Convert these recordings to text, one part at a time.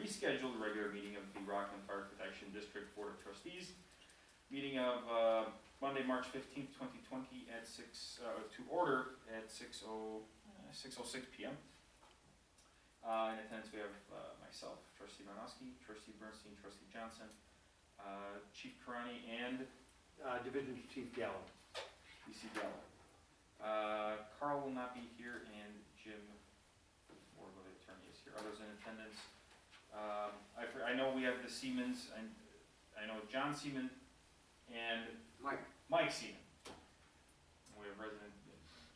rescheduled regular meeting of the Rockland Fire Protection District Board of Trustees. Meeting of Monday, March 15th, 2020 at to order at 6:06 p.m. In attendance we have myself, Trustee Malinowski, Trustee Bernstein, Trustee Johnson, Chief Karani, and Division Chief Gallo. DC Gallo. Carl will not be here, and Jim, or the attorney, is here. Others in attendance. I know we have the Siemens, and I know John Seaman and Mike Seaman. And we have resident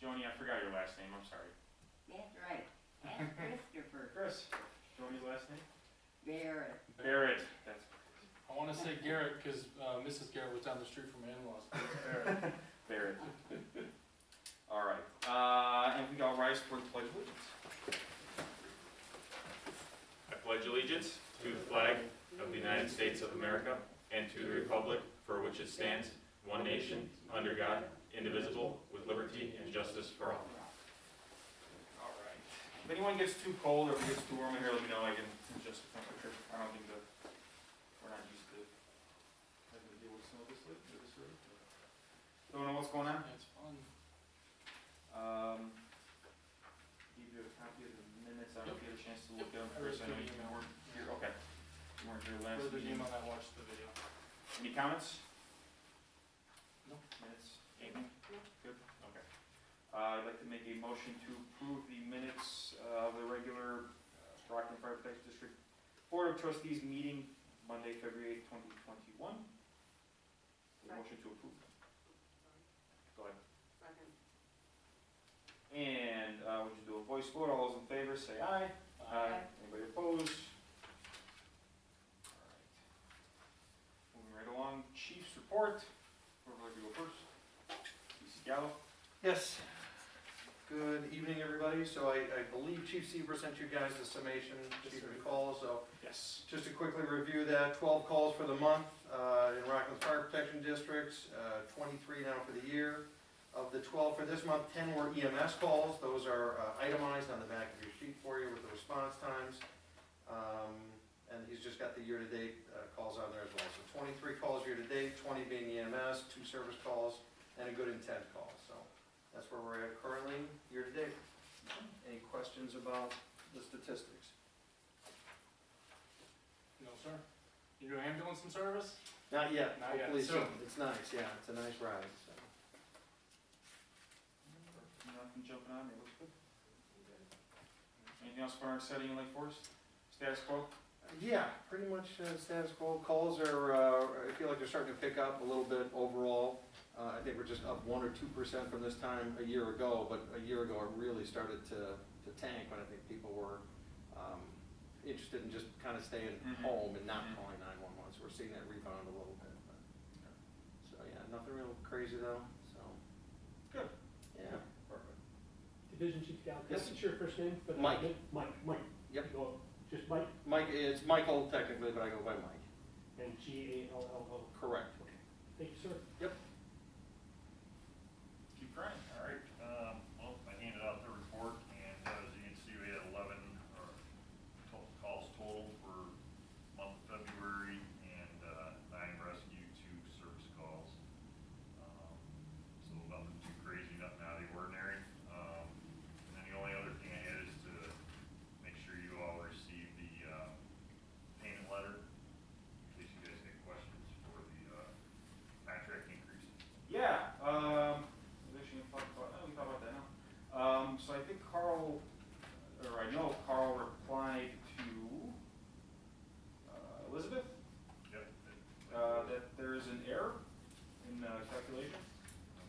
Joni. I forgot your last name. I'm sorry. That's right. That's Christopher. Chris. Joni's last name? Barrett. Barrett. That's. I want to say Garrett because Mrs. Garrett was down the street from my in-laws. Barrett. Barrett. All right. And we all rise for the Pledge of Allegiance. I pledge allegiance to the flag of the United States of America and to the republic for which it stands, one nation, under God, indivisible, with liberty and justice for all. All right. If anyone gets too cold or if it gets too warm in here, let me know. I can adjust the temperature. I don't think we're not used to having to deal with snow this late. Don't know what's going on? It's fun. Give you a copy of the minutes. I don't know if you had a chance to look at them first. I know you weren't here. Okay. You weren't here last For the meeting. email that watched the video. Any comments? No. Minutes? Anything? Good? Okay. I'd like to make a motion to approve the minutes of the regular Rockland Fire Protection District Board of Trustees meeting Monday, February 8th, 2021. Motion to approve. Go ahead. Second. And would you do a voice vote? All those in favor say aye. Aye. Anybody opposed? All right. Moving right along, Chief's report. Whoever would like to go first? DC Gallo. Yes. Good evening, everybody. So I believe Chief Seaver sent you guys the summation, Chief recalls. So Yes. just to quickly review that, 12 calls for the month in Rockland Fire Protection Districts, 23 now for the year. Of the 12 for this month, 10 were EMS calls. Those are itemized on the back of your sheet for you with the response times. And he's just got the year-to-date calls on there as well. So 23 calls year-to-date, 20 being EMS, 2 service calls, and a good intent call. So that's where we're at currently year-to-date. Any questions about the statistics? No, sir. You do ambulance and service? Not yet. Not yet. Hopefully So- soon. It's nice. Yeah, it's a nice ride. So. Nothing jumping on me. Looks good. Anything else for our exciting in Lake Forest? Status quo? Yeah, pretty much status quo. Calls are, I feel like they're starting to pick up a little bit overall. I think we're just up 1 or 2% from this time a year ago, but a year ago it really started to tank when I think people were interested in just kind of staying home and not calling 911. So we're seeing that rebound a little bit. But, so yeah, nothing real crazy though. So Good. yeah. Perfect. Division Chief Gallo, Yes. what's your first name? Mike. Mike. Yep. Go, just Mike? Mike, it's Michael technically, but I go by Mike. And G-A-L-L-O. Correct. Okay. Thank you, sir. Yep. Keep crying. All right, well, I handed out the report, and as you can see, we had 11 calls total for month of February, and 9 rescue, 2 service calls. So nothing too crazy, nothing out of the ordinary. And then the only other thing I had is to make sure you all receive the payment letter, in case you guys get questions for the contract increases. Yeah. We can talk about that now. So I think Carl, or I know Carl replied to Elizabeth Yep. that there is an error in calculation.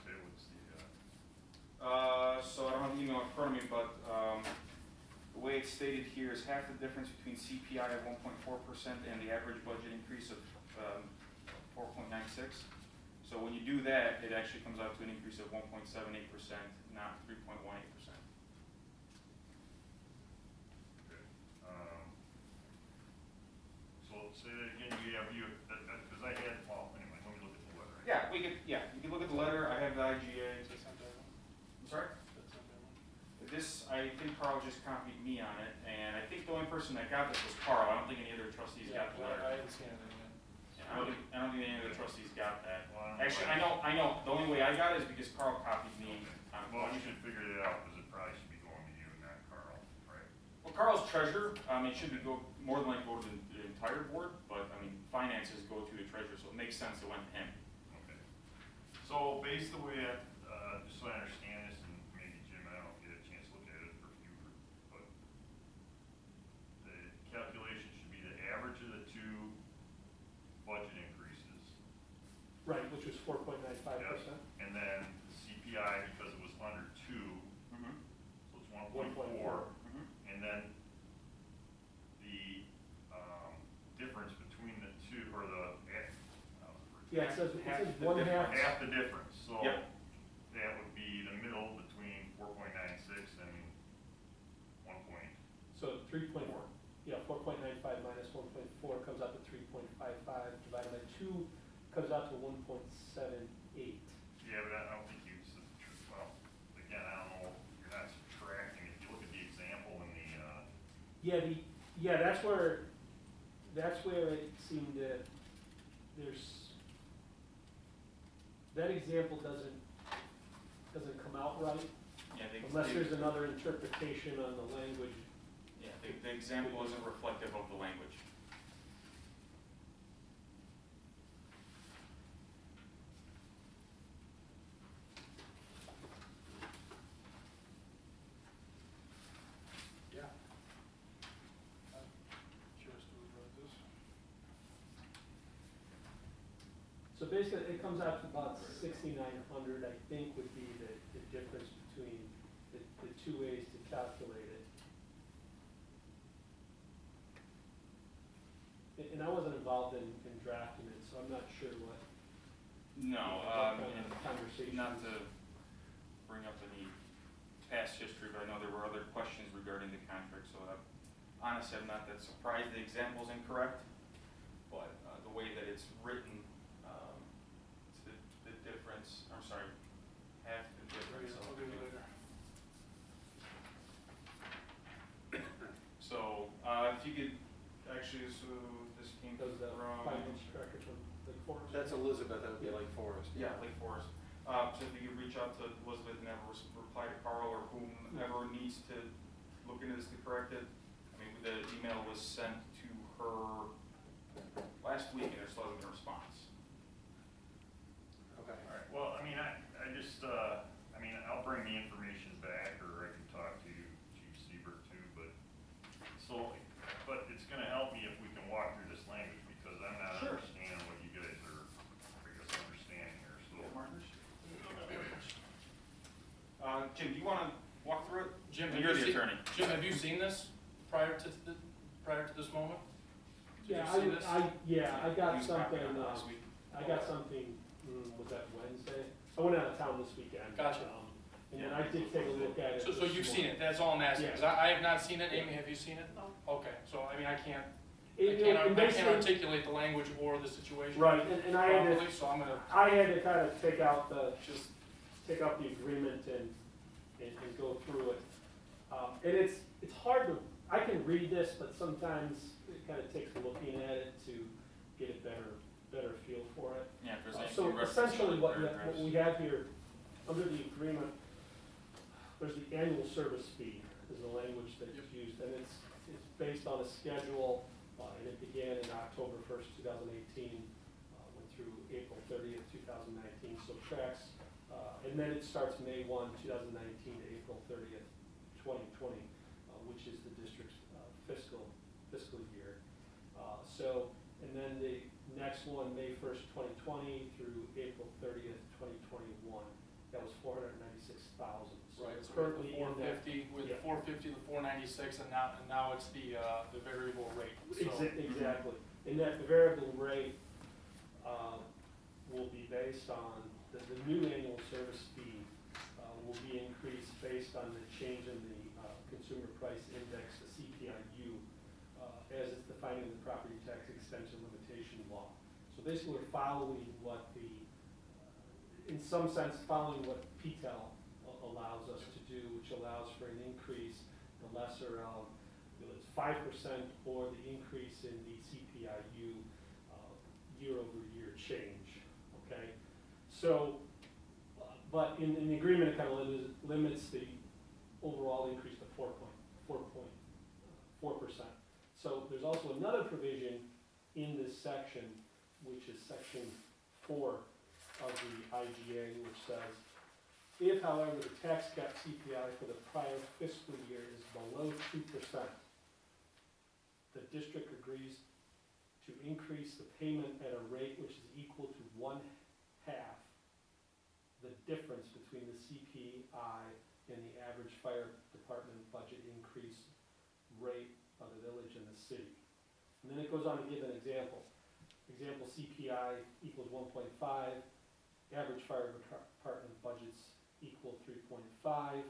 Okay, what's the, So I don't have the email in front of me, but the way it's stated here is half the difference between CPI of 1.4% and the average budget increase of 4.96. So when you do that, it actually comes out to an increase of 1.78%, not 3.18%. okay. So say that again, because I had, well, anyway, let me look at the letter. Yeah, you can look at the letter. I have the IGA. I'm sorry? this, I think Carl just copied me on it, and I think the only person that got this was Carl. I don't think any other trustees Yeah, got the I letter. didn't see anything yet. Yeah, I don't think any other trustees got that. Well, Actually, I know, the only way I got it is because Carl copied me on a Well, we question. should figure that out, because it probably should be going to you, not Carl, right? Well, Carl's treasurer, it should be more than likely go to the entire board, but, I mean, finances go to the treasurer, so it makes sense it went to him. Okay. So based the way that, just so I understand this, and maybe Jim, I don't know if you had a chance to look at it, or if you were, but the calculation should be the average of the two budget increases. Right, which was 4.95%. And then the CPI, because it was under two, Mm-hmm. so it's 1.4. 1.4. And then the, difference between the two, or the, Yeah, it says Half the one half. difference. half the difference, so Yep. that would be the middle between 4.96 and 1 point. So 3.4, yeah, 4.95 minus 1.4 comes out to 3.55, divided by 2 comes out to 1.78. Yeah, but I don't think you said the truth. Well, again, I don't know, you're not subtracting. If you look at the example in the, Yeah, that's where it seemed that that example doesn't come out right, Yeah, unless there's another interpretation on the language. Yeah, the example isn't reflective of the language. Yeah. I'm curious to read this. So basically, it comes out to about 6,900, I think, would be the difference between the two ways to calculate it. And I wasn't involved in drafting it, so I'm not sure what. No, what kind and of conversation. not to bring up any past history, but I know there were other questions regarding the contract, so honestly, I'm not that surprised the example's incorrect, but the way that it's written, it's the difference, I'm sorry, half the difference. I'll do it later. So, if you could, actually, so this came Does the from. finance director from Lake Forest? That's Elizabeth, that would be Lake Forest. Yeah, Lake Forest. So if you could reach out to Elizabeth and have her reply to Carl or whomever needs to look into this to correct it. I mean, the email was sent to her last week and there still hasn't been a response. Okay. All right, well, I mean, I just, I mean, I'll bring the information back, or I can talk to Chief Siebert too, but it's gonna help me if we can walk through this language, because I'm not Sure. understanding what you guys are, I guess, understanding here, so. Jim, do you want to walk through it? Jim, You're the attorney. Jim, have you seen this prior to this moment? Did Yeah, you see this? I got He was copied something, on it last week. I got something, was that Wednesday? I went out of town this weekend. Gotcha. And then I did take a look at it. So this you've seen morning. it, that's all I'm asking, because Yeah. I have not seen it. Amy, have you seen it? No. Okay, so I mean, I can't And basically- articulate the language or the situation Right, and I had properly, to, so I'm gonna I had to kind of take out just, the agreement and go through it. And it's hard to, I can read this, but sometimes it kind of takes looking at it to get a better feel for it. Yeah, if there's any So reference essentially to what paragraphs. we have here, under the agreement, there's the annual service fee is the language that's used, and it's based on a schedule, and it began in October 1st, 2018, went through April 30th, 2019, so tracks, and then it starts May 1, 2019 to April 30th, 2020, which is the district's fiscal year. And then the next one, May 1st, 2020 through April 30th, 2021, that was 496,000. So right, it's so currently with in the that. 450, with Yeah. the 450, the 496, and now it's the variable rate, so. Exactly. And that the variable rate will be based on, the new annual service fee will be increased based on the change in the consumer price index, the CPIU, as it's defined in the property tax extension limitation law. So basically, we're following what in some sense, following what PTEL allows us to do. do, which allows for an increase, the lesser of, it's 5% or the increase in the CPIU year-over-year change, okay? So, but in the agreement, it kind of limits the overall increase to 4.4%. So there's also another provision in this section, which is section 4 of the IGA, which says, if, however, the tax cap CPI for the prior fiscal year is below 2%, the district agrees to increase the payment at a rate which is equal to 1/2 the difference between the CPI and the average fire department budget increase rate of the village and the city. And then it goes on to give an example. Example, CPI equals 1.5, average fire department budgets equal 3.5,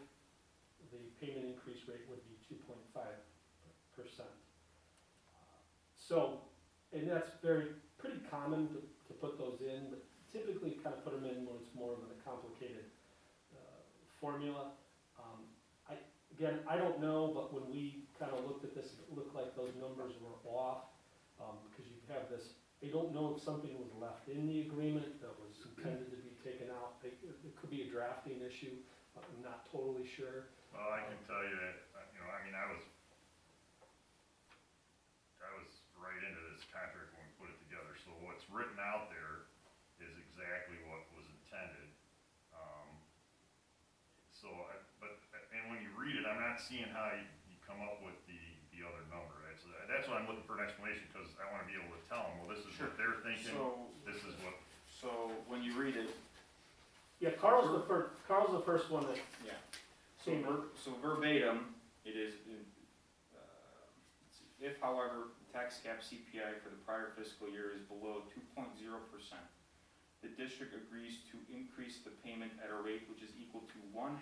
the payment increase rate would be 2.5%. So, and that's pretty common to put those in, but typically kind of put them in when it's more of a complicated formula. Again, I don't know, but when we kind of looked at this, it looked like those numbers were off, because you have this, I don't know if something was left in the agreement that was intended to be taken out. It could be a drafting issue, I'm not totally sure. Well, I can tell you that, I mean, I was right into this contract when we put it together, so what's written out there is exactly what was intended. And when you read it, I'm not seeing how you come up with the other number. That's why I'm looking for an explanation, because I want to be able to tell them, well, this is what they're thinking, this is what. So when you read it, Yeah, Carl's the first one that yeah. came up. So verbatim, it is, let's see, if however, the tax cap CPI for the prior fiscal year is below 2.0%, the district agrees to increase the payment at a rate which is equal to 1/2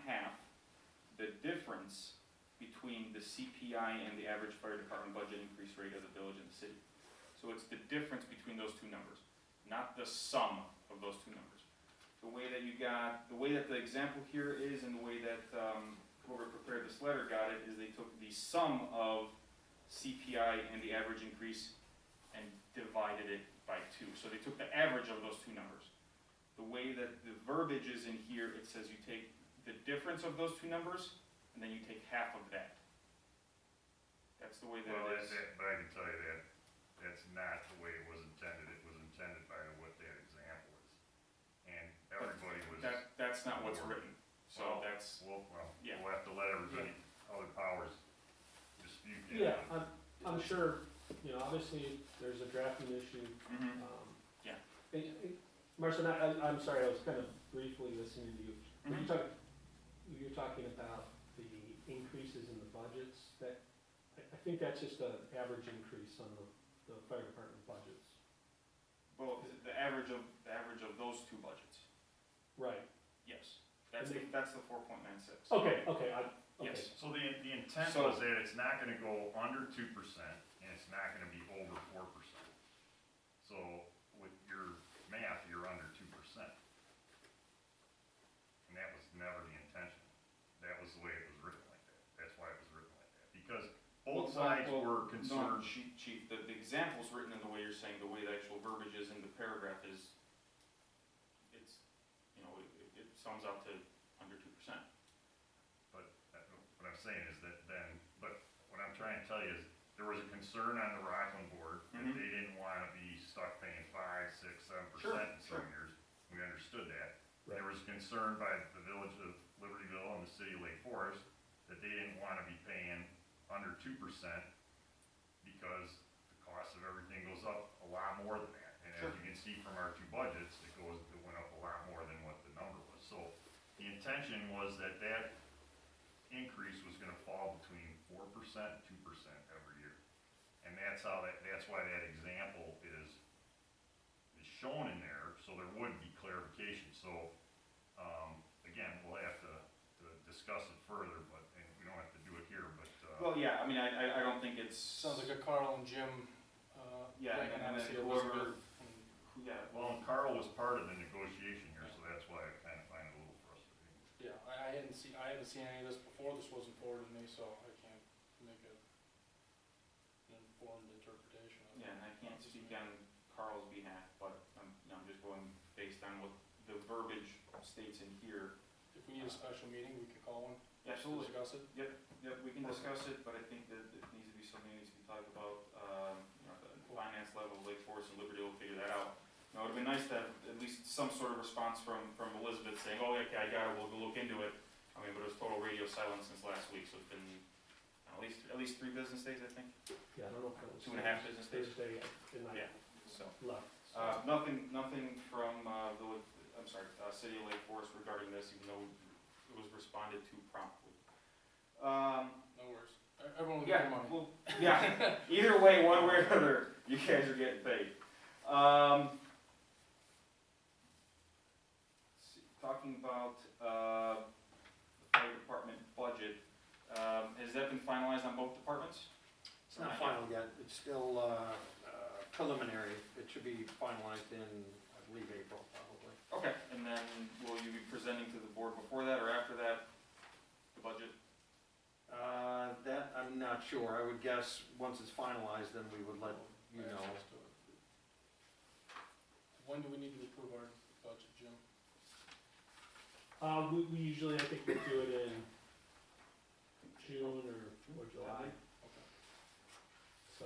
the difference between the CPI and the average fire department budget increase rate of the village and the city. So it's the difference between those two numbers, not the sum of those two numbers. The way that the example here is, and the way that whoever prepared this letter got it, is they took the sum of CPI and the average increase and divided it by 2. So they took the average of those two numbers. The way that the verbiage is in here, it says you take the difference of those two numbers, and then you take 1/2 of that. That's the way that it is. But I can tell you that that's not the way it was intended. It was intended by what that example is. And everybody was. That's not what's written. So Well, that's, yeah. We'll have to let everybody, other powers dispute that. Yeah, I'm sure, obviously, there's a drafting issue. Yeah. Marcia, I'm sorry, I was kind of briefly listening to you. When you're talking about the increases in the budgets, that, I think that's just an average increase on the fire department budgets. Well, the average of those two budgets. Right. Yes. That's the 4.96. Okay. Yes. So the intent was that it's not gonna go under 2%, and it's not gonna be over 4%. So with your math, you're under 2%. And that was never the intention. That was the way it was written like that. That's why it was written like that. Because both sides were concerned. No, Chief, the example's written in the way you're saying, the way the actual verbiage is in the paragraph is, it sums out to under 2%. But what I'm saying is but what I'm trying to tell you is, there was a concern on the Rockland board that they didn't want to be stuck paying 5, 6, 7% in some years. We understood that. Right. There was concern by the village of Libertyville and the city of Lake Forest that they didn't want to be paying under 2% because the cost of everything goes up a lot more than that. And as you can see from our two budgets, it went up a lot more than what the number was. So the intention was that increase was going to fall between 4% and 2% every year. And that's why that example is shown in there, so there would be clarification. So, again, we'll have to discuss it further, and we don't have to do it here, but. Well, yeah, I mean, I don't think it's. Sounds like a Carl and Jim. Yeah, thing, and then obviously whoever. Elizabeth Yeah. Well, and Carl was part of the negotiation here, so that's why I kind of find it a little frustrating. Yeah, I hadn't seen any of this before, this wasn't forwarded to me, so I can't make an informed interpretation of it. Yeah, and I can't speak on Carl's behalf, but I'm just going based on what the verbiage states in here. If we need a special meeting, we could call one Yeah, to absolutely. discuss it. Yep, we can discuss it, but I think that it needs to be something that needs to be talked about, the finance level, Lake Forest and Liberty will figure that out. It would have been nice to have at least some sort of response from Elizabeth saying, oh, okay, I got it, we'll look into it. I mean, but it was total radio silence since last week, so it's been at least 3 business days, I think. Yeah, I don't know if it was. 2.5 business days. Thursday, and I Yeah, so. left. Nothing from, City of Lake Forest regarding this, even though it was responded to promptly. No worries. Everyone will get their money. Well, yeah, either way, one way or another, you guys are getting paid. Let's see, talking about, the fire department budget, has that been finalized on both departments? It's not final yet, it's still preliminary. It should be finalized in, I believe, April, probably. Okay, and then will you be presenting to the board before that or after that, the budget? That, I'm not sure. I would guess, once it's finalized, then we would let you know. Access to it. When do we need to approve our budget, Jim? We usually, I think we do it in June or July, Okay. so,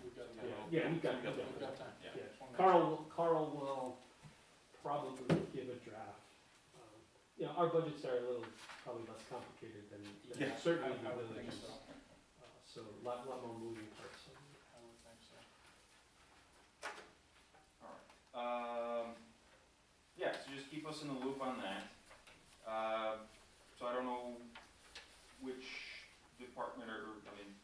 We've got Okay. time. yeah, we've got time. Yeah. Yeah. Just wanna make Carl will probably give a draft. Our budgets are a little, probably less complicated than Yeah. certainly I the would think villages. so. So a lot more moving parts. I would think so. Yeah, so just keep us in the loop on that. So I don't know which department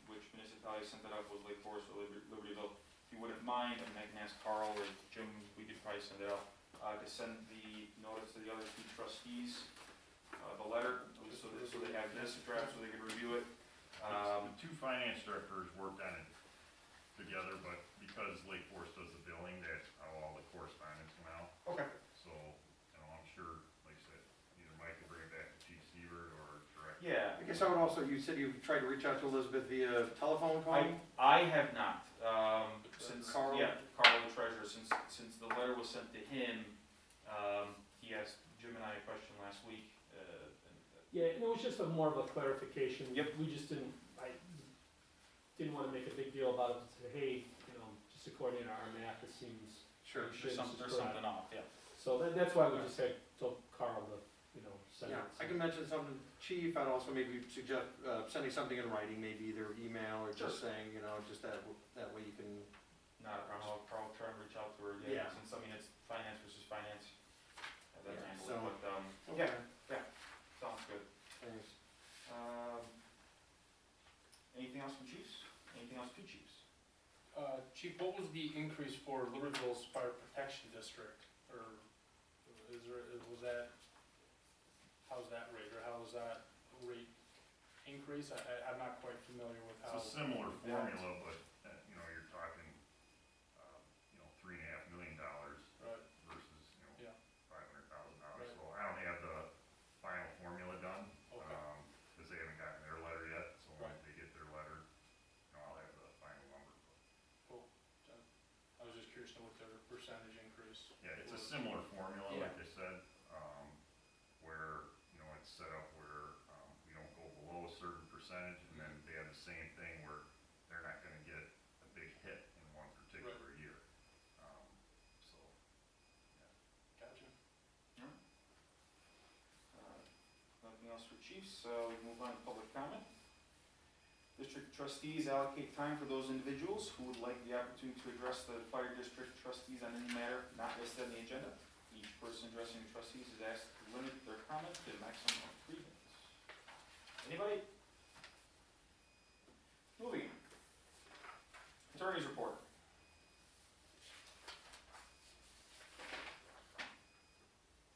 which municipality sent it out, was Lake Forest or Libertyville. If you wouldn't mind, I can ask Carl or Jim, we could probably send it out, to send the notice to the other 2 trustees, the letter, so they have this draft, so they can review it. The 2 finance directors worked on it together, but because Lake Forest does the billing, that's how all the correspondence went out. Okay. So, I'm sure, like I said, either Mike will bring it back to Chief Siebert or direct. Yeah. I guess I would also, you said you tried to reach out to Elizabeth via telephone call? I have not, since, Carl? yeah, Carl the treasurer, since the letter was sent to him, he asked Jim and I a question last week, Yeah, and it was just more of a clarification. Yep. We just I didn't want to make a big deal about it, to say, hey, just according to our math, it seems. Sure. Sure. there's something off, yeah. So that's why we just told Carl to, send it. Yeah, I can mention something, Chief. I'd also maybe suggest sending something in writing, maybe either email or just saying, just that way you can. Not a problem, Carl, try and reach out to her, Yeah. since it's finance versus finance. Have that Yeah, handled, so- but, Okay. sounds good. Thanks. Anything else from chiefs? Anything else to chiefs? Chief, what was the increase for Libertyville's Fire Protection District? Or how's that rate, or how does that rate increase? I'm not quite familiar with how. It's a similar formula, but, you're talking, $3.5 million Right. versus, Yeah. $500,000. Right. So I don't have the final formula done, Okay. because they haven't gotten their letter yet, so once Right. they get their letter, I'll have the final number. I was just curious to know what their percentage increase. Yeah, it's a similar formula, Yeah. like I said, where, it's set up where, we don't go below a certain percentage, and then they have the same thing where they're not gonna get a big hit in one particular year. So, Gotcha. Nothing else for chiefs, we can move on to public comment. District trustees allocate time for those individuals who would like the opportunity to address the fire district trustees on any matter not listed on the agenda. Each person addressing the trustees is asked to limit their comment to a maximum of 3 minutes. Anybody? Moving on. Attorney's report.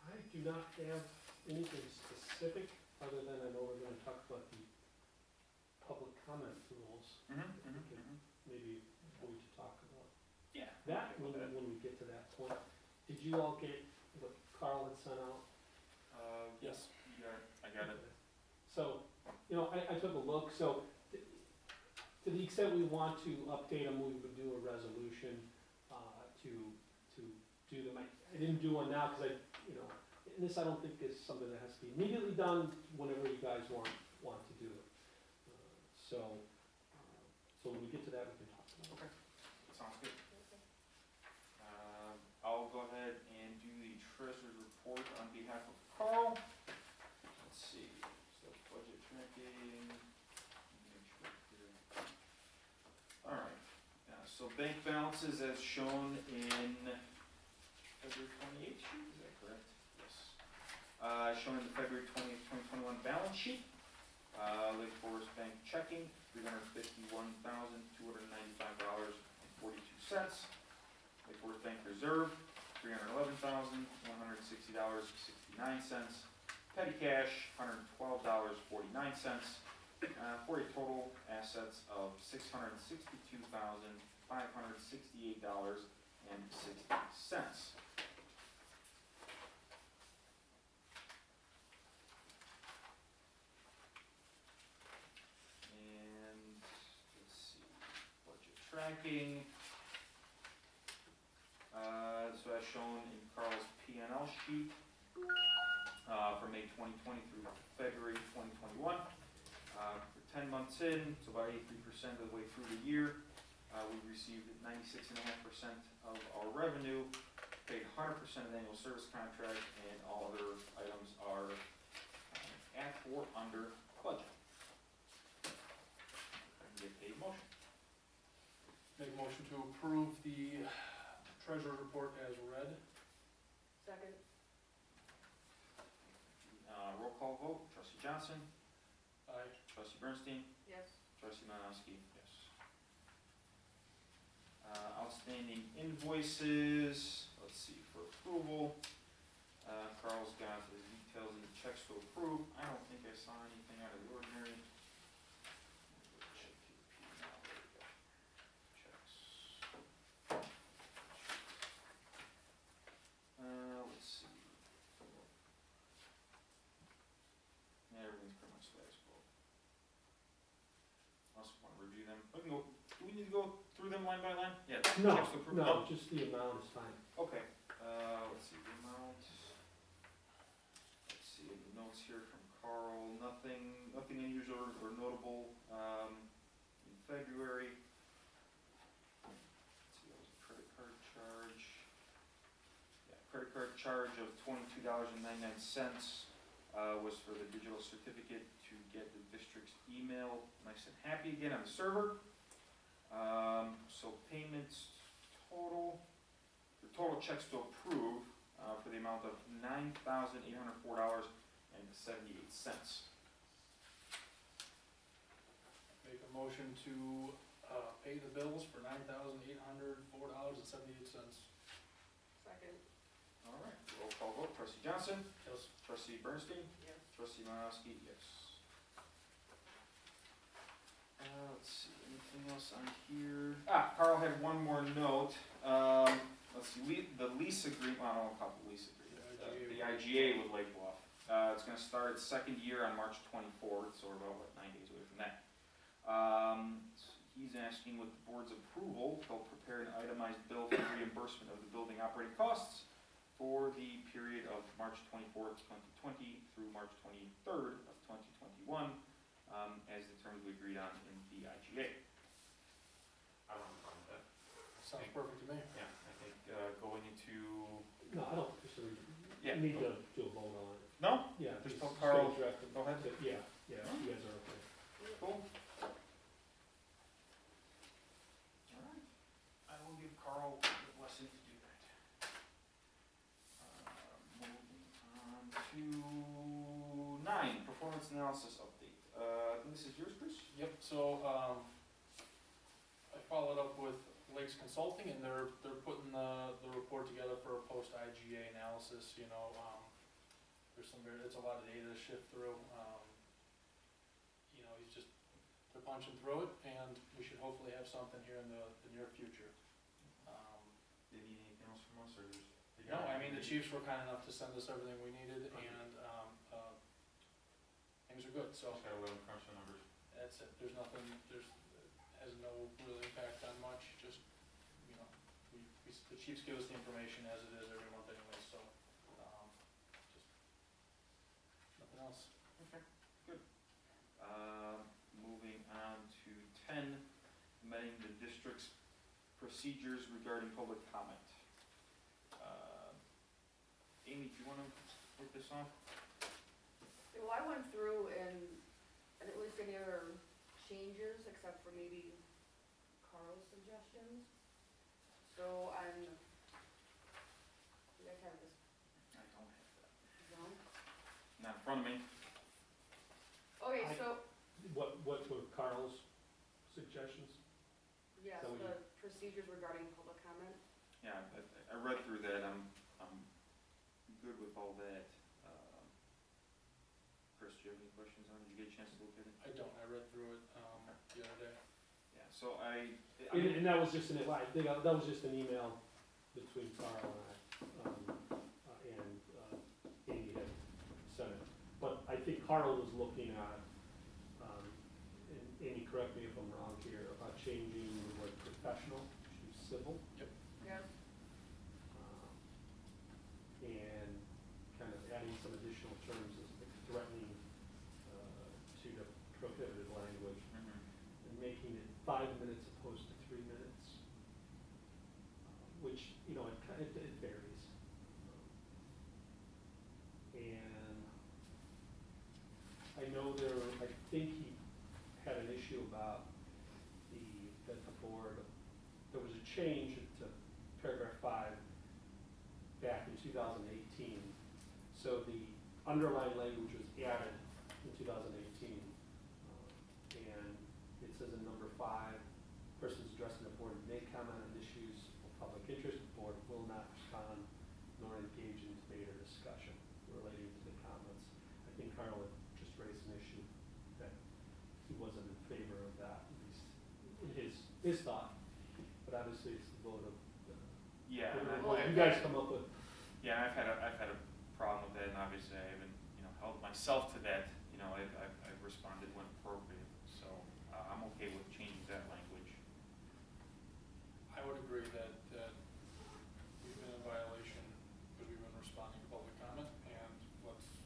I do not have anything specific, other than I know we're gonna talk about the public comment rules. Maybe we should talk about Yeah. that when we get to that point. Did you all get what Carl had sent out? Yes. I got it. Okay. so, you know, I took a look, so to the extent we want to update them, we would do a resolution, to do them. I didn't do one now, because you know, and this I don't think is something that has to be immediately done, whenever you guys want to do it. So when we get to that, we can talk about it. Sounds good. I'll go ahead and do the treasurer's report on behalf of Carl. Let's see, so budget tracking. Make sure here. All right, so bank balances as shown in February 28th sheet, is that correct? Yes. Shown in the February 20th, 2021 balance sheet. Lake Forest Bank checking, $351,295.42. Lake Forest Bank Reserve, $311,160.69. Petty cash, $112.49, for a total assets of $662,568.60. Tracking, so as shown in Carl's P&L sheet, from May 2020 through February 2021. For 10 months in, so about 83% of the way through the year, we received 96.5% of our revenue, paid 100% of the annual service contract, and all other items are at or under budget. Get a motion. Make a motion to approve the treasurer's report as read. Second. Roll call vote, trustee Johnson, Aye. trustee Bernstein, Yes. trustee Malinowski, yes. Outstanding invoices, let's see, for approval. Carl's got the details of the checks to approve. I don't think I saw anything out of the ordinary. Check your P&L, there we go. Checks. Let's see. Yeah, everything's pretty much status quo. Also want to review them. We can go, do we need to go through them line by line? Yeah. No, checks to approve. no, just the amount is fine. Okay, let's see, the amount. Let's see, the notes here from Carl, nothing unusual or notable, in February. Let's see, that was a credit card charge. Yeah, credit card charge of $22.99, was for the digital certificate to get the district's email nice and happy again on the server. So payments total, the total checks to approve, for the amount of $9,804.78. Make a motion to pay the bills for $9,804.78. Second. All right, roll call vote, trustee Johnson, Yes. trustee Bernstein, Yes. trustee Malinowski, yes. Let's see, anything else on here? Carl had one more note. Let's see, the lease agreement, I don't know, call it the lease agreement. The IGA with Lake Bluff. It's gonna start its second year on March 24th, so we're about, 9 days away from that. He's asking with the board's approval, they'll prepare an itemized bill for reimbursement of the building operating costs for the period of March 24th, 2020 through March 23rd of 2021, as the terms we agreed on in the IGA. I don't have a problem with that. Sounds perfect to me. Yeah, I think, going into, No, I don't, just Yeah. need to do a vote on it. No? Yeah. Just he's tell Carl- direct him. go ahead. Yeah, you guys are okay. Cool. Alright, I will give Carl the blessing to do that. Moving on to 9, performance analysis update. I think this is yours, Chris? Yep, so, I followed up with Lakes Consulting, and they're putting the report together for a post-IGA analysis, you know, it's a lot of data to shift through, you know, they're punching through it, and we should hopefully have something here in the near future. Did you need anything else from us, or just? No, I mean, the chiefs were kind enough to send us everything we needed, and, things things are good, so Just gotta let them crunch the numbers. that's it. There's nothing, has no real impact on much, just, you know, the chiefs give us the information as it is every month anyway, so, just, nothing else. Okay, good. Moving on to 10, amending the district's procedures regarding public comment. Amy, do you want to work this off? Well, I went through and I didn't really see any other changes except for maybe Carl's suggestions. So you guys have this, I don't have that. no? Not in front of me. Okay, I- so, What were Carl's suggestions? yes, So the procedures regarding public comment. Yeah, I read through that. I'm good with all that. Chris, do you have any questions on it? Did you get a chance to look at it? I don't, I read through it, the other day. Yeah, so I And that was just I think that was just an email between Carl and I, and Amy had sent it. But I think Carl was looking at, and Amy, correct me if I'm wrong here, about changing the word professional to civil. Yes. And kind of adding some additional terms as like threatening to the prohibited language, and making it 5 minutes opposed to 3 minutes, which, you know, it varies. And I know I think he had an issue about that the board, there was a change to paragraph 5 back in 2018. So the underlying language was added in 2018. And it says in number 5, persons addressing the board may comment on issues of public interest. The board will not respond nor engage in debate or discussion relating to the comments. I think Carl had just raised an issue that he wasn't in favor of that, at least in his thought. But obviously it's the vote of yeah, what you guys come up with. yeah, I've had a problem with that, and obviously I haven't held myself to that. I've responded when appropriate. So I'm okay with changing that language. I would agree that we've been in violation because we've been responding to public comment, and let's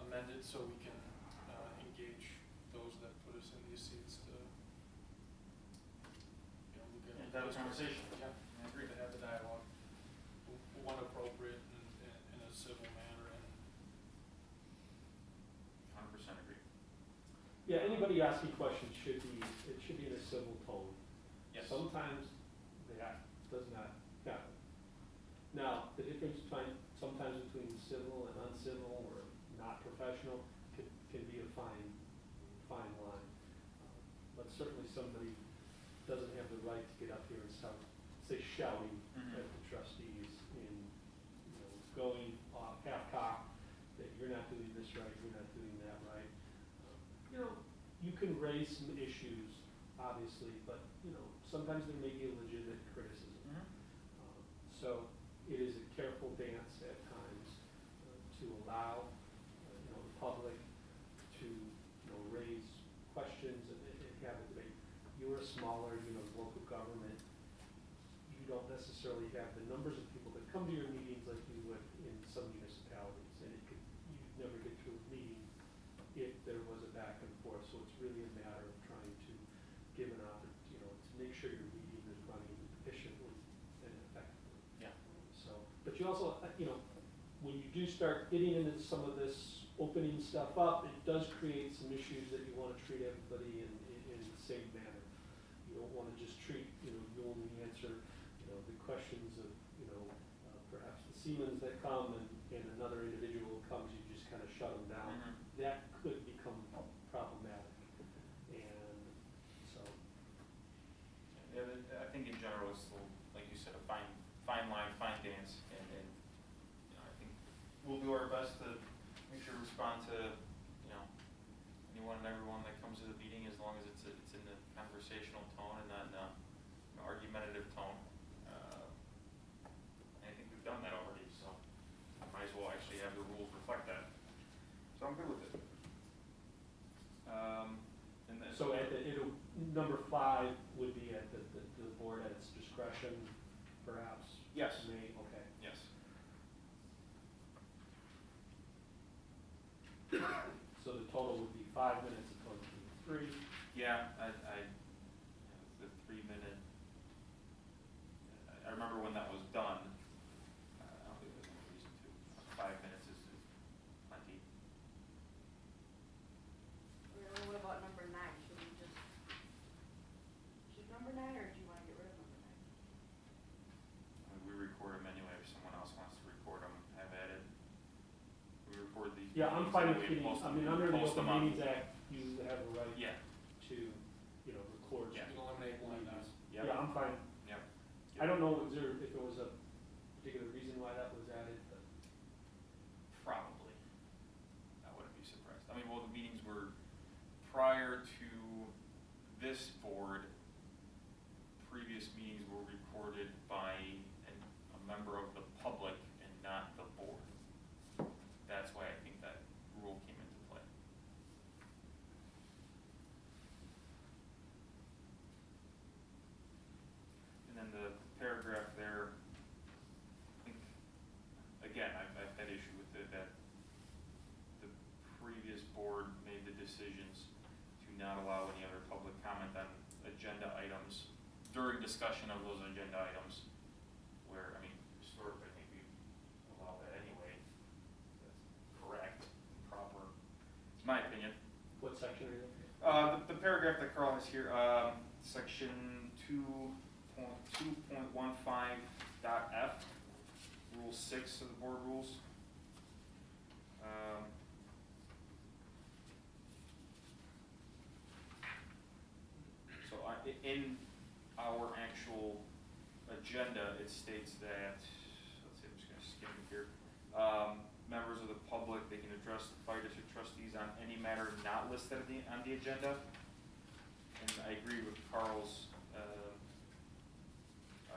amend it so we can engage those that put us in these seats to, look at. And have a conversation. Yeah, I agree. to have the dialogue, one appropriate and in a civil manner, and 100% agree. Yeah, anybody asking questions should be in a civil tone. Yes. Sometimes that does not happen. Now, the difference sometimes between civil and uncivil or not professional can be a fine line. But certainly somebody doesn't have the right to get up here and start, say, shouting at the trustees in, going half-cocked that you're not doing this right, you're not doing that right. You can raise some issues, obviously, but, sometimes there may be a legitimate criticism. So it is a careful dance at times to allow, the public to, raise questions and have a debate. You're a smaller, local government. You don't necessarily have the numbers of people that come to your meetings like you would in some municipalities, and you'd never get through a meeting if there was a back and forth. So it's really a matter of trying to give an opportunity, to make sure your meeting is running efficiently and effectively. Yeah. So, but you also, when you do start getting into some of this opening stuff up, it does create some issues that you want to treat everybody in the same manner. You don't want to just treat, you only answer, the questions of, perhaps the Siemens that come and another individual comes, you just kind of shut them down. That could become problematic. And so. Yeah, I think in general it's, like you said, a fine line, fine dance, and I think we'll do our best to make sure to respond to anyone and everyone that comes to the meeting, as long as it's in the conversational tone and not in an argumentative tone. I think we've done that already, so might as well actually have the rules reflect that. So I'm good with it. So at the, number 5 would be at the board at its discretion, perhaps? Yes. May, okay. Yes. So the total would be 5 minutes opposed to 3. Yeah, the 3-minute, I remember when that was done, I don't think there's any reason to. 5 minutes is plenty. What about number 9? Should we just keep number 9, or do you wanna get rid of number 9? I mean, we record them anyway, if someone else wants to record them, have at it. We record these. Yeah, I'm meetings fine with anyway, keeping, post I them- mean, under the post Open them on- Meetings Act, you have a right Yeah, to, record. Yeah. You can eliminate one of those. yeah. Yeah, I'm fine. Yep. I don't know if it was a particular reason why that was added, but. Probably. I wouldn't be surprised. I mean, well, the meetings were prior to this board. Previous meetings were recorded by a member of the public and not the board. That's why I think that rule came into play. And then the paragraph there, I think, again, I've had issue with it, that the previous board made the decisions to not allow any other public comment on agenda items during discussion of those agenda items, where, I mean, historically, I think we allow that anyway. That's correct, proper, it's my opinion. What section are you looking at? The paragraph that Carl has here, section 2.15.f, rule 6 of the board rules. So in our actual agenda, it states that, let's see, I'm just gonna skim it here. Members of the public, they can address the fire district trustees on any matter not listed on the agenda. And I agree with Carl's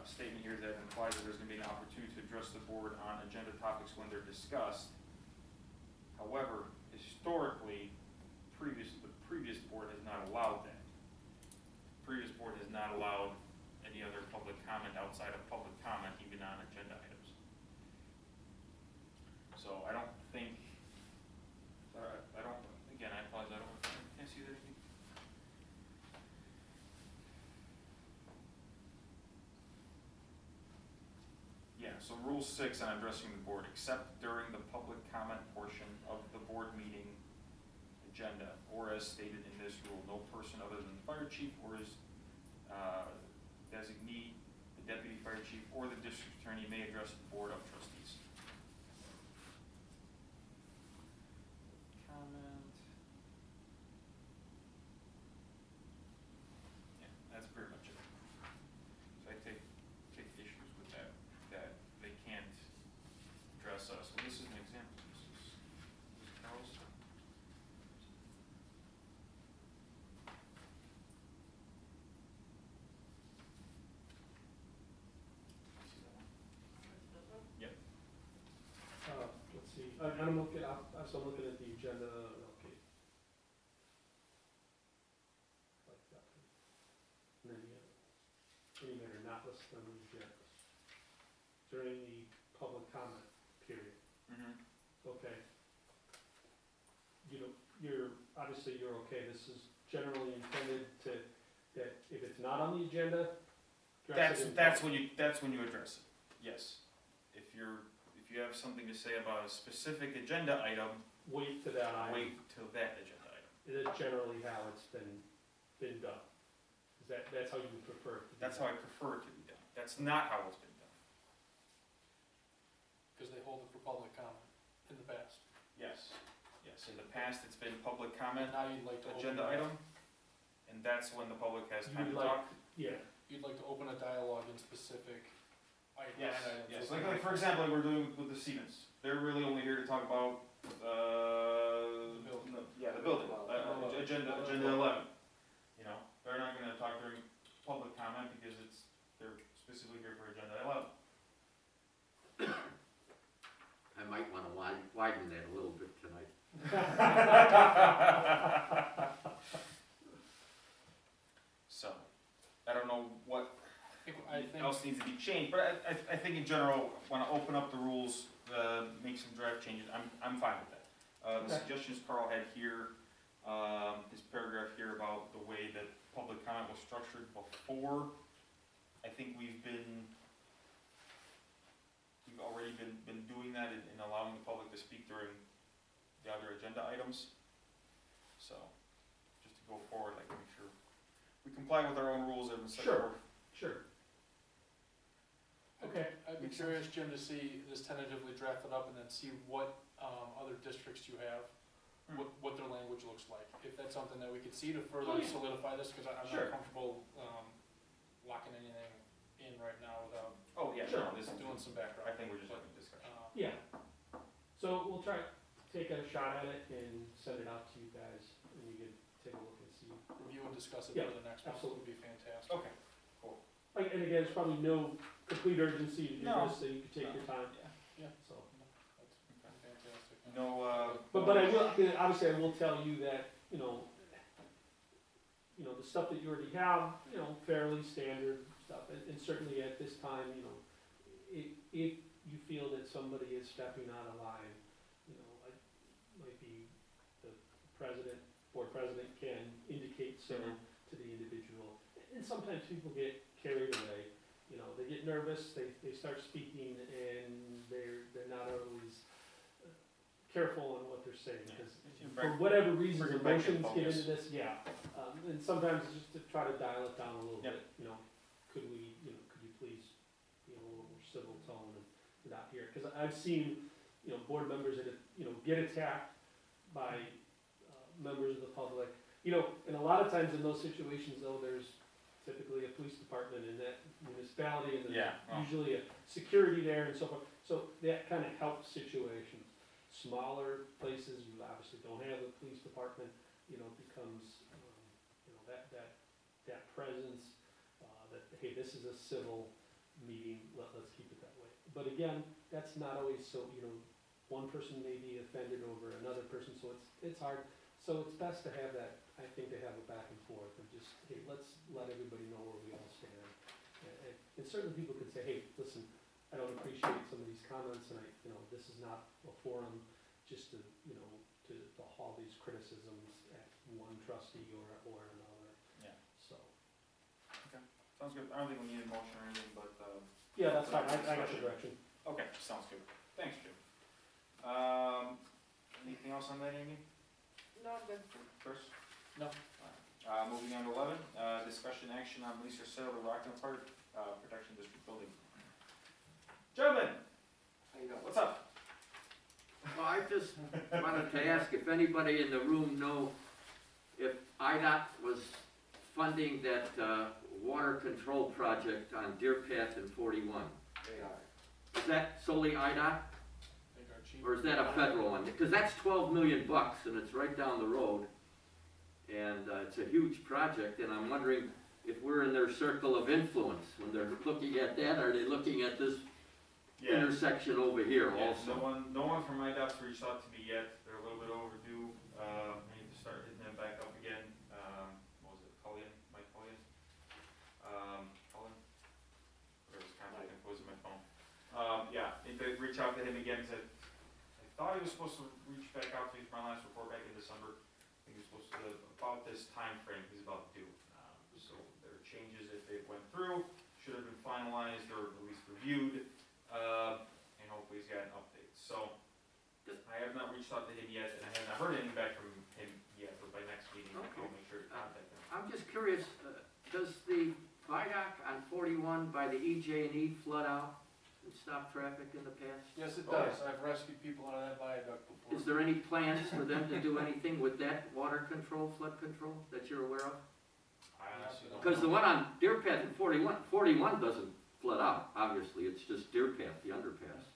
statement here that implies that there's gonna be an opportunity to address the board on agenda topics when they're discussed. However, historically, the previous board has not allowed that. Previous board has not allowed any other public comment outside of public comment, even on agenda items. So I don't think, again, I apologize, I can't see that. Yeah, so rule 6 on addressing the board, except during the public comment portion of the board meeting agenda, or as stated in this rule, no person other than the fire chief or his designee, the deputy fire chief, or the district attorney may address the board of trustees. Comment. Yeah, that's pretty much it. So I take issues with that they can't address us. Well, this is an example. This is Carl's. See that one? Yep. Let's see, I'm looking, so I'm looking at the agenda, okay. Like that. And then, any matter not listed on the agenda during the public comment period. Mm-hmm. Okay. Obviously you're okay, this is generally intended to, that if it's not on the agenda, address it in That's public. when you address it. Yes. If you have something to say about a specific agenda item, Wait to that item. wait till that agenda item. That's generally how it's been done. That's how you would prefer it to be That's done. how I prefer it to be done. That's not how it's been done. Because they hold it for public comment in the past. Yes. Yes, in the past, it's been public comment, And now you'd like to agenda open, item, and that's when the public has time to You'd like- talk. Yeah, you'd like to open a dialogue in specific items. Yes, items. yes, like for example, like we're doing with the Siemens, they're really only here to talk about, building. yeah, the building, agenda 11. You know, they're not gonna talk during public comment because they're specifically here for agenda 11. I might want to widen that a little bit tonight. I don't know what I think, else needs to be changed, but I think in general, wanna open up the rules, make some draft changes, I'm fine with that. The Okay. suggestions Carl had here, his paragraph here about the way that public comment was structured before, I think we've already been doing that and allowing the public to speak during the other agenda items. So, just to go forward, like, make sure we comply with our own rules that have been set Sure. forth. Sure. Okay. I'd be curious, Jim, to see this tentatively drafted up and then see what, other districts you have, what their language looks like. If that's something that we could see to further Oh, yeah. solidify this, cause I'm Sure. not comfortable, locking anything in right now without Oh, yeah, Sure. no, this is, doing some background. I think we're just having a discussion. Yeah. So we'll try, take a shot at it and send it out to you guys, and you can take a look and see. Review and discuss it Yeah, for the next one, absolutely. would be fantastic. Okay. Like, and again, there's probably no complete urgency to do No. this, so you can take your time, Yeah, so. that's fantastic. No, But I will, obviously I will tell you that, you know, the stuff that you already have, fairly standard stuff, and certainly at this time, if you feel that somebody is stepping out of line, it might be the board president can indicate so to the individual. And sometimes people get carried away, they get nervous, they start speaking, and they're not always careful on what they're saying, because for whatever reason, bring it back to emotions get focus. into this, and sometimes it's just to try to dial it down a little Yep. bit, could you please be in a little more civil tone and not here, because I've seen, board members that, get attacked by, members of the public, and a lot of times in those situations, though, there's typically a police department in that municipality, and there's Yeah, well. usually a security there and so forth, so that kind of helps situations. Smaller places, you obviously don't have a police department, becomes, that presence, that, hey, this is a civil meeting, let's keep it that way. But again, that's not always so, one person may be offended over another person, so it's hard. So it's best to have that, I think, to have a back and forth, and just, hey, let's let everybody know where we all stand. And certainly people can say, hey, listen, I don't appreciate some of these comments, and this is not a forum just to haul these criticisms at one trustee or another. Yeah. So, Sounds good. I don't think we need a motion or anything, but, yeah, that's fine, I got the direction. okay, sounds good. Thanks, Jim. Anything else on that, Amy? No, I'm good. Chris? No. Moving on to 11, discussion action on lease or sale of the Rockland Fire Protection District building. Gentlemen, what's up? Well, I just wanted to ask if anybody in the room know if IDOT was funding that, water control project on Deer Path and 41. They are. Is that solely IDOT, I think our chief. or is that a federal one? Because that's $12 million and it's right down the road. And, it's a huge project, and I'm wondering if we're in their circle of influence. When they're looking at that, are they looking at this intersection over here Yeah, also? no one from IDOT's reached out to me yet. They're a little bit overdue. I need to start hitting them back up again. What was it, Mike Cullion? Cullen? Whatever his contact info is in my phone. Yeah, need to reach out to him again, because I thought he was supposed to reach back out to me for my last report back in December. I think he was supposed to, about this time frame he's about to do. So there are changes if they went through, should have been finalized or at least reviewed. And hopefully he's got an update. So, I have not reached out to him yet, and I have not heard anything back from him yet, but by next meeting, I'll make sure to contact him. I'm just curious, does the viaduct on 41 by the EJ&E flood out and stop traffic in the past? Yes, it Oh, does. I've rescued people out of that viaduct before. Is there any plans for them to do anything with that water control, flood control, that you're aware of? I honestly don't Because the know. one on Deer Path and 41 doesn't flood out, obviously, it's just Deer Path, the underpass.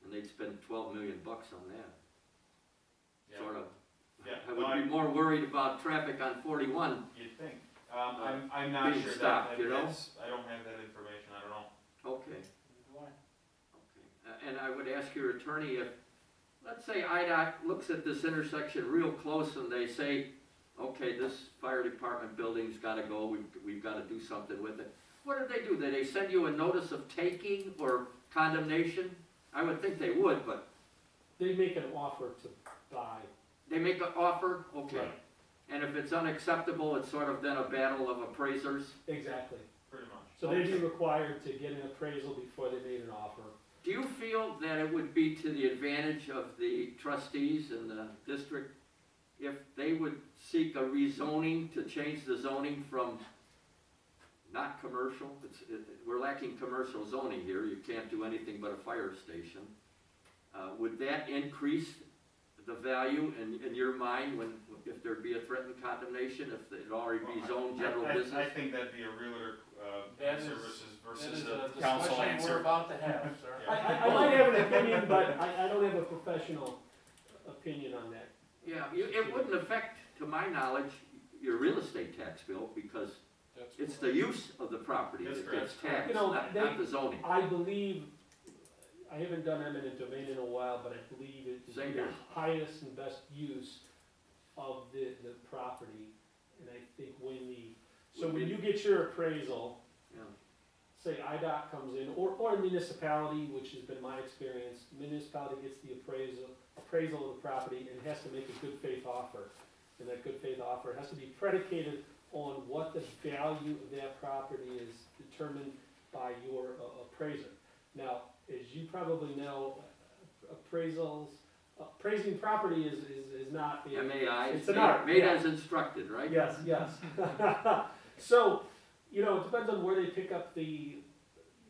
And they'd spend $12 million on that, Yeah. sort of. Yeah, I no, would be more worried about traffic on 41. You'd think. I'm not being sure stopped, that, you know? I don't have that information, I don't know. Okay. Why? Okay. And I would ask your attorney if, let's say IDOT looks at this intersection real close and they say, okay, this fire department building's gotta go, we've gotta do something with it. What do? Do they send you a notice of taking or condemnation? I would think they would, but They make an offer to buy. they make an offer, okay. Right. And if it's unacceptable, it's sort of then a battle of appraisers? Exactly. Pretty much. So they'd be required to get an appraisal before they made an offer. Do you feel that it would be to the advantage of the trustees and the district if they would seek a rezoning to change the zoning from not commercial? We're lacking commercial zoning here, you can't do anything but a fire station. Would that increase the value in your mind if there'd be a threatened condemnation, if it'd already be zoned general business? I think that'd be a realtor, That is- services That versus is a council discussion answer. we're about to have, sir. I might have an opinion, but I don't have a professional opinion on that. Yeah, it wouldn't affect, to my knowledge, your real estate tax bill, because That's it's the use of the property That's that gets correct. taxed, You know, not they- the zoning. I believe, I haven't done eminent domain in a while, but I believe it's Same the here. highest and best use of the property. And I think when you get your appraisal, Yeah. say IDOT comes in, or a municipality, which has been my experience, municipality gets the appraisal of the property and has to make a good faith offer. And that good faith offer has to be predicated on what the value of that property is determined by your appraiser. Now, as you probably know, appraising property is not a. MAI, It's an art, made yeah. as instructed, right? Yes, yes. So, it depends on where they pick up the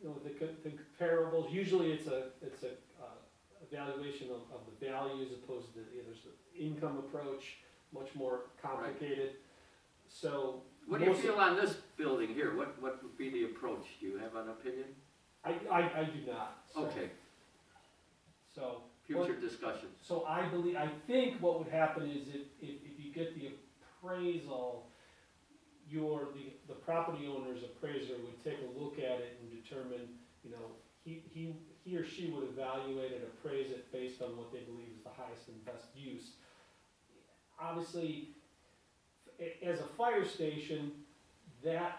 comparables. Usually it's a evaluation of the value as opposed to, there's the income approach, much more complicated. So. What do you feel on this building here? What would be the approach? Do you have an opinion? I do not. So- Okay, So. future discussions. So I think what would happen is if you get the appraisal, the property owner's appraiser would take a look at it and determine, he or she would evaluate and appraise it based on what they believe is the highest and best use. Obviously, as a fire station, I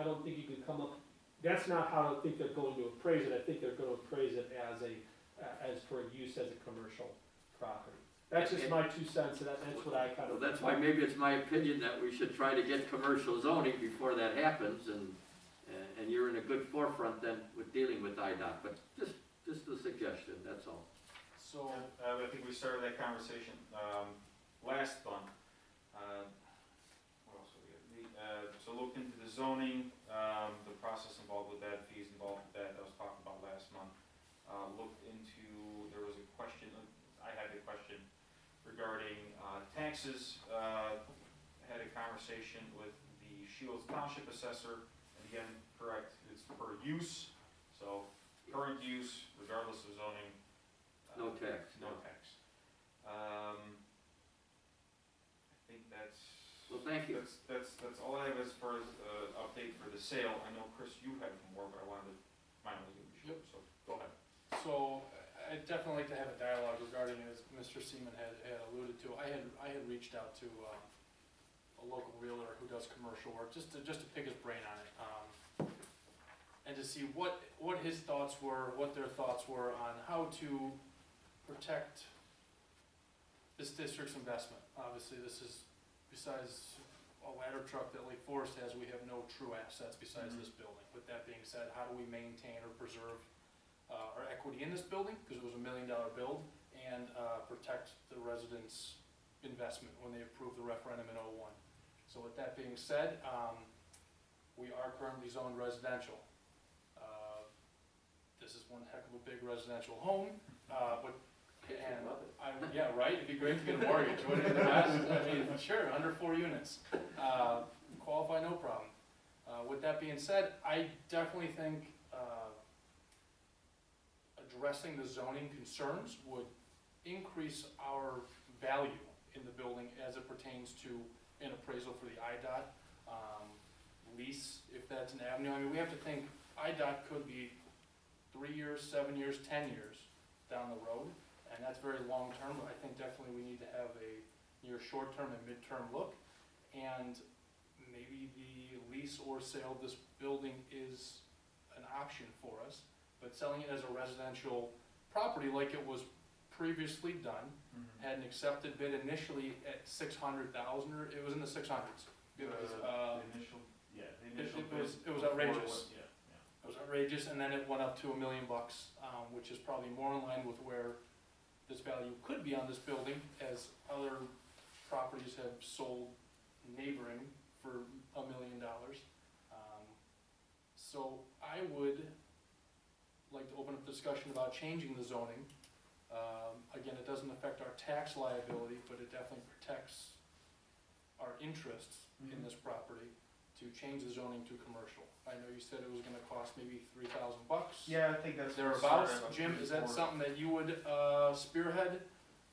don't think you could come up, that's not how I think they're going to appraise it. I think they're gonna appraise it as for use as a commercial property. That's just my 2 cents, and that's what I kind Well, of. that's why maybe it's my opinion that we should try to get commercial zoning before that happens, and you're in a good forefront then with dealing with IDOT, but just a suggestion, that's all. So, I think we started that conversation, last month. What else do we have? So looked into the zoning, the process involved with that, fees involved with that was talked about last month. Looked into, there was a question, I had a question regarding, taxes. Had a conversation with the Shields Township assessor, and again, correct, it's per use, so current use, regardless of zoning. No tax. No tax. I think that's. Well, thank you. That's all I have as far as, update for the sale. I know, Chris, you have more, but I wanted to, mine was gonna be short, so go ahead. So I'd definitely like to have a dialogue regarding it, as Mr. Seaman had alluded to. I had reached out to a local realtor who does commercial work, just to pick his brain on it, and to see what his thoughts were, what their thoughts were on how to protect this district's investment. Obviously, this is, besides a ladder truck that Lake Forest has, we have no true assets besides this building. With that being said, how do we maintain or preserve our equity in this building, because it was $1 million build, and protect the residents' investment when they approved the referendum in '01. So with that being said, we are currently zoned residential. This is one heck of a big residential home, yeah, right, it'd be great to get a mortgage, wouldn't it, the best? I mean, sure, under 4 units, qualify, no problem. With that being said, I definitely think addressing the zoning concerns would increase our value in the building as it pertains to an appraisal for the IDOT lease, if that's an avenue. I mean, we have to think IDOT could be 3 years, 7 years, 10 years down the road, and that's very long term. But I think definitely we need to have a your short-term and mid-term look, and maybe the lease or sale of this building is an option for us, but selling it as a residential property like it was previously done, had an accepted bid initially at 600,000, or it was in the 600s. It was, The initial, yeah, the initial it bid was before outrageous. Yeah, It was outrageous, and then it went up to $1 million, which is probably more in line with where this value could be on this building, as other properties have sold neighboring for $1 million. So I would like to open up discussion about changing the zoning. Again, it doesn't affect our tax liability, but it definitely protects our interests in this property, to change the zoning to commercial. I know you said it was gonna cost maybe $3,000. Yeah, I think that's. Thereabouts. Jim, is that something that you would spearhead,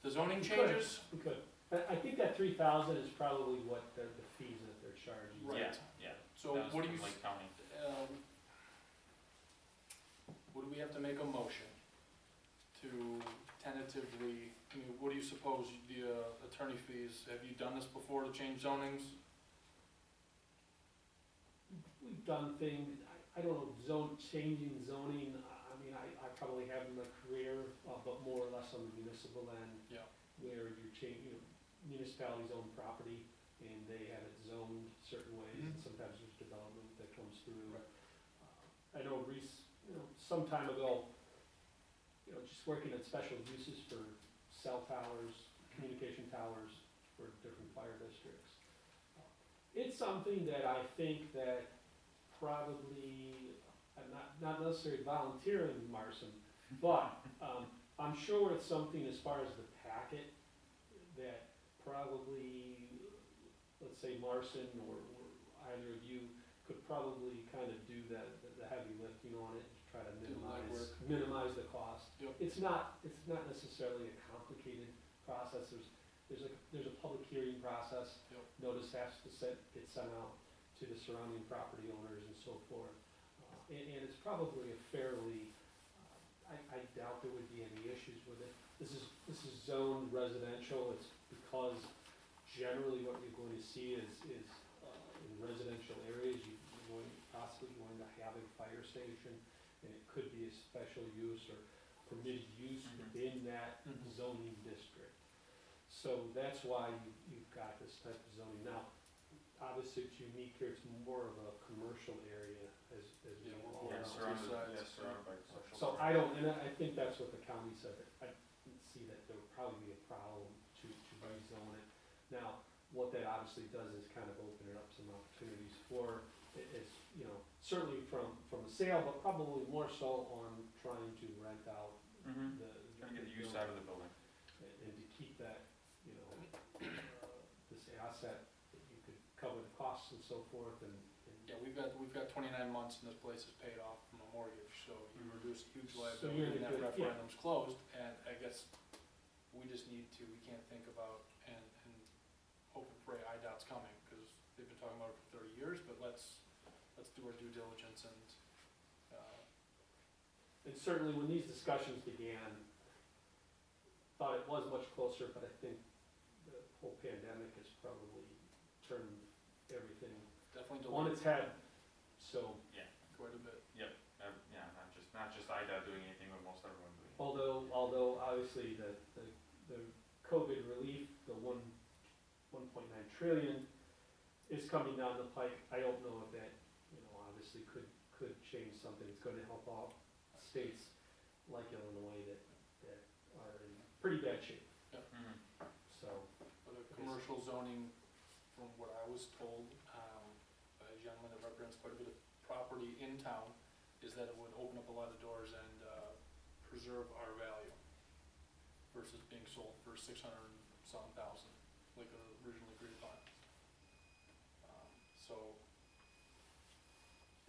the zoning We could. changes? We could. I think that 3,000 is probably what the fees that they're charging. Right. Yeah, So that was what do from you, Lake County. would we have to make a motion to tentatively, I mean, what do you suppose the attorney fees, have you done this before to change zonings? We've done things, I don't know, changing zoning, I mean, I probably have in my career, but more or less on the municipal end. Yeah. Where you're changing, municipalities own property, and they have it zoned certain ways, and sometimes there's development that comes through. Right. I know some time ago, just working at special uses for cell towers, communication towers for different fire districts. It's something that I think that probably, I'm not necessarily volunteering, Marson, but I'm sure it's something as far as the packet that probably, let's say Marson or either of you could probably kind of do the heavy lifting on it, to try to Do the legwork. minimize the cost. Yep. It's not necessarily a complicated process. There's a public hearing process. Yep. Notice has to get sent out to the surrounding property owners and so forth. And it's probably a fairly, I doubt there would be any issues with it. This is zoned residential. It's because generally what you're going to see is in residential areas, you're possibly going to have a fire station, and it could be a special use or permitted use within that zoning district. So that's why you've got this type of zoning. Now, obviously it's unique here, it's more of a commercial area as Yeah, we we're all all Yeah, know. surrounded by commercial. So I think that's what the county said, I didn't see that there would probably be a problem to rezone it. Now, what that obviously does is kind of open it up some opportunities for, it's, certainly from a sale, but probably more so on trying to rent out the. Trying to get the use out of the building. And to keep that, this asset, that you could cover the costs and so forth, and. Yeah, we've got 29 months and this place is paid off from a mortgage, so you reduce huge So liability you're in and a that good- referendum's closed, and I guess we just need to, we can't think about and hope and pray IDOT's coming, because they've been talking about it for 30 years, but let's do our due diligence and, And certainly when these discussions began, thought it was much closer, but I think the whole pandemic has probably turned everything definitely on delayed its head, so. quite a bit. Yeah, not just IDOT doing anything, but most everyone doing it. Although obviously the COVID relief, the 1.9 trillion is coming down the pike. I don't know if that, obviously could change something. It's going to help out states like Illinois that are in pretty bad shape. So. But a commercial zoning, from what I was told, by a gentleman that represents quite a bit of property in town, is that it would open up a lot of doors and preserve our value versus being sold for 600-some thousand, like originally agreed upon. So,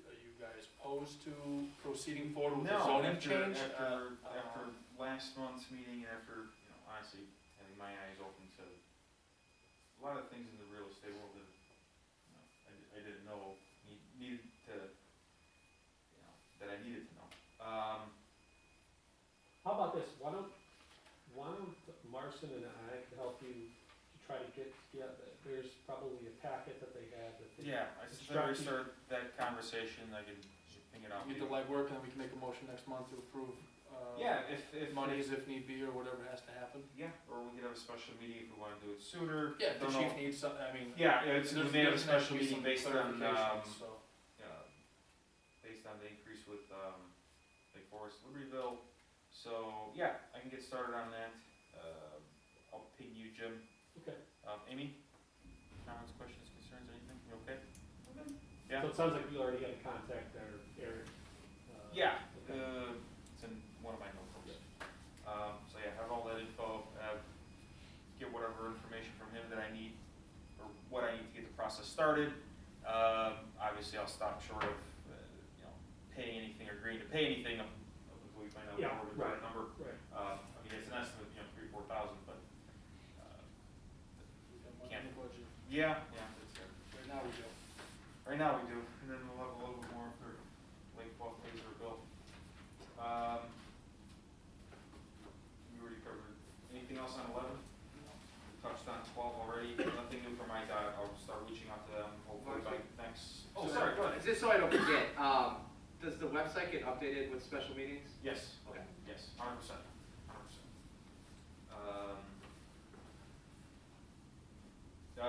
are you guys opposed to proceeding forward with the zoning change? After last month's meeting, after, honestly, having my eyes open to a lot of things in the real estate world that, I didn't know needed to, that I needed to know. How about this? Why don't Marson and I can help you to try to get Yeah, there's probably a packet that they had that they. Yeah, I just better start that conversation, I can ping it out. Get the legwork, and then we can make a motion next month to approve, Yeah, if monies if need be, or whatever has to happen. Yeah, or we could have a special meeting if we wanna do it sooner. Yeah, the Don't chief know. needs some, I mean. Yeah, it's, we there's- may have a there's gonna special be meeting some based on, clarifications, so. based on the increase with, Lake Forest, Libertyville. So, yeah, I can get started on that. I'll ping you, Jim. Okay. Amy? Comments, questions, concerns, anything? You okay? Yeah? So it sounds like we already had a contact there, Eric. Yeah, Okay. it's in one of my notebooks. So yeah, have all that info, get whatever information from him that I need, or what I need to get the process started. Obviously, I'll stop short of, paying anything or agreeing to pay anything until we find out Yeah, more of the right. correct number. Right. I mean, it's an estimate, 3,000-4,000, but, We got money in the budget. yeah, that's good. Right now we do. Right now we do, and then we'll have a little bit more for Lake Bluff laser bill. We already covered, anything else on 11? We touched on 12 already, nothing new from my side, I'll start reaching out to them, hopefully by next. Oh, sorry, go ahead. Just so I don't forget, does the website get updated with special meetings? Yes, Okay. yes, 100%, 100%.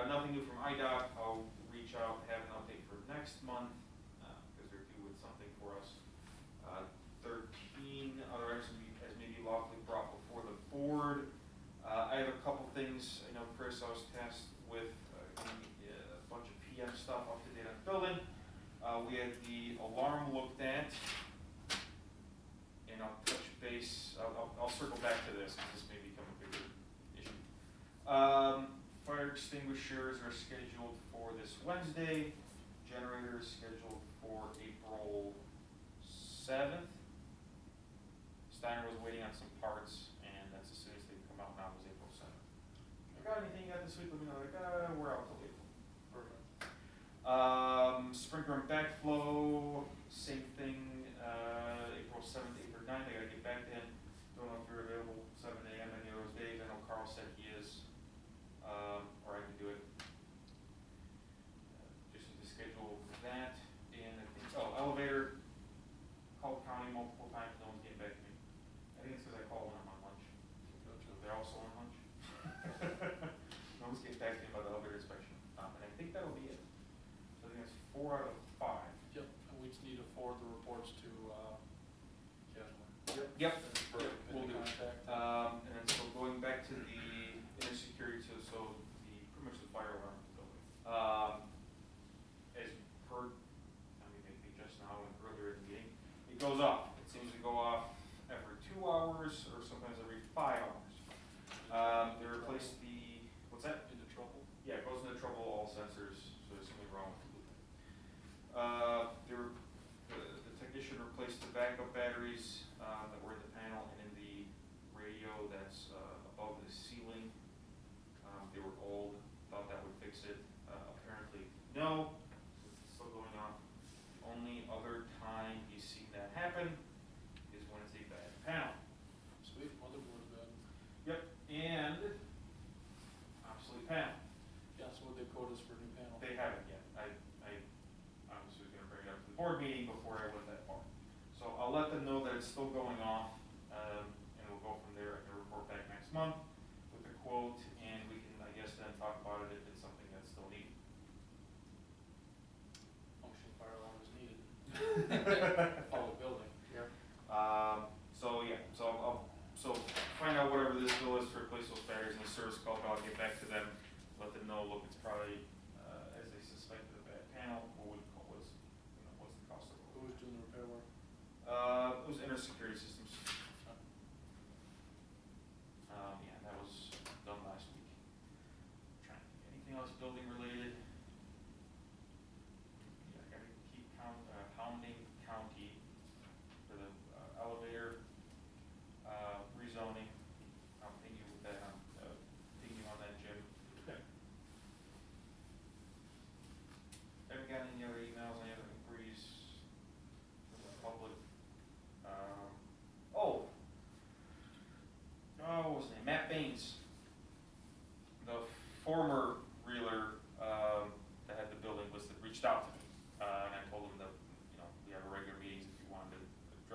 Nothing new from IDOT, I'll reach out, have an update for next month, because they're due with something for us. 13 other items as may be lawfully brought before the board. I have a couple things, I know Chris, I was tasked with getting a bunch of PM stuff up to date on the building. We had the alarm looked at, and I'll touch base, I'll circle back to this, because this may become a bigger issue. Fire extinguishers are scheduled for this Wednesday, generator is scheduled for April 7th. Steiner was waiting on some parts, and that's as soon as they come out now, was April 7th. I got anything yet this week, let me know, we're out till April. Perfect. Sprinkler and backflow, same thing, April 7th, April 9th, I gotta get back to him. Don't know if you're available 7 a.m. any of those days, I know Carl said he is, or I can do it. Just need to schedule that, and I think, elevator, called county multiple times, no one's getting back to me. I think it's because I call when I'm on lunch, so they're also on lunch. No one's getting back to me about the elevator inspection, and I think that'll be it. So I think that's 4 out of 5. Yep, and we just need to forward the reports to, Jasmine. Yep. That's perfect. We'll do. Contact. And then so going back to the inner security, so the, pretty much the fire alarm in the building. As you've heard, I mean, I think just now and earlier in the meeting, it goes off. It seems to go off every 2 hours or sometimes every 5 hours. They replaced the, what's that? Into trouble. Yeah, it goes into trouble, all sensors, so there's something wrong with the the technician replaced the backup batteries that were in the panel and in the radio that's above the ceiling. They were old, thought that would fix it. Apparently, no, it's still going on. The only other time he's seen that happen is when it's a bad panel. Sweet, motherboard's bad. Yep, and obsolete panel. Yeah, so what they quote us for a new panel. They haven't yet. I honestly was gonna bring it up to the board meeting before I went that far. So I'll let them know that it's still going off, and we'll go from there and report back next month with the quote, and we can, I guess, then talk about it if it's something that's still needed. Functioning fire alarm is needed. Follow the building. So find out whatever this bill is to replace those batteries in the service call, I'll get back to them, let them know, look, it's probably, as they suspected, a bad panel, what's the cost of it? Who was doing the repair work? It was inner security systems. Yeah, that was done last week. Trying to think, anything else building related? Yeah, I gotta keep pounding county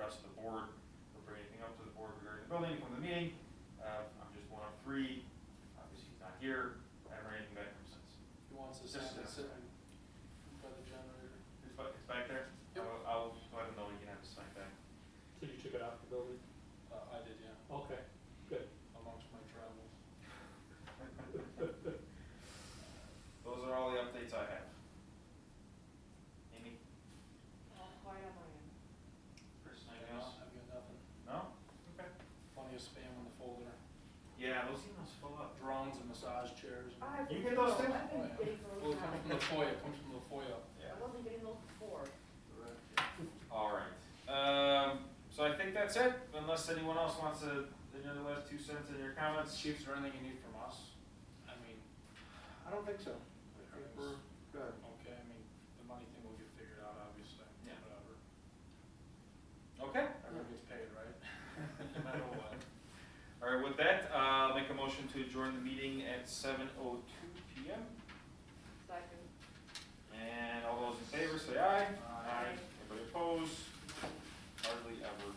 rest of the board, or bring anything up to the board regarding the building from the meeting. I'm just one of three, obviously he's not here, I haven't heard anything back from him since. He wants to Just- stand and sit by the generator. It's back there? Yep. I'll let him know he can have his sign back. So you took it out of the building? I did, yeah, Okay, good. amongst my travels. Those are all the updates I have. Amy, Quiet on my end. Chris, I've anything else? got nothing. No? Okay. Plenty of spam in the folder. Yeah, those emails fill up. Drones and massage chairs. I've You been- get those too? I've been getting those Well, it comes from now. the FOIA, it comes from the FOIA. I wasn't getting those before. All right. So I think that's it, unless anyone else wants to, any other last 2 cents in your comments? Chief, is there anything you need from us? I mean, I don't think so. I think we're good. okay, I mean, the money thing will get figured out, obviously. Yeah. Whatever. Okay. Everyone gets paid, right? No matter what. All right, with that, I'll make a motion to adjourn the meeting at 7:02 PM. Second. And all those in favor say aye. Aye. Anybody opposed? Hardly ever.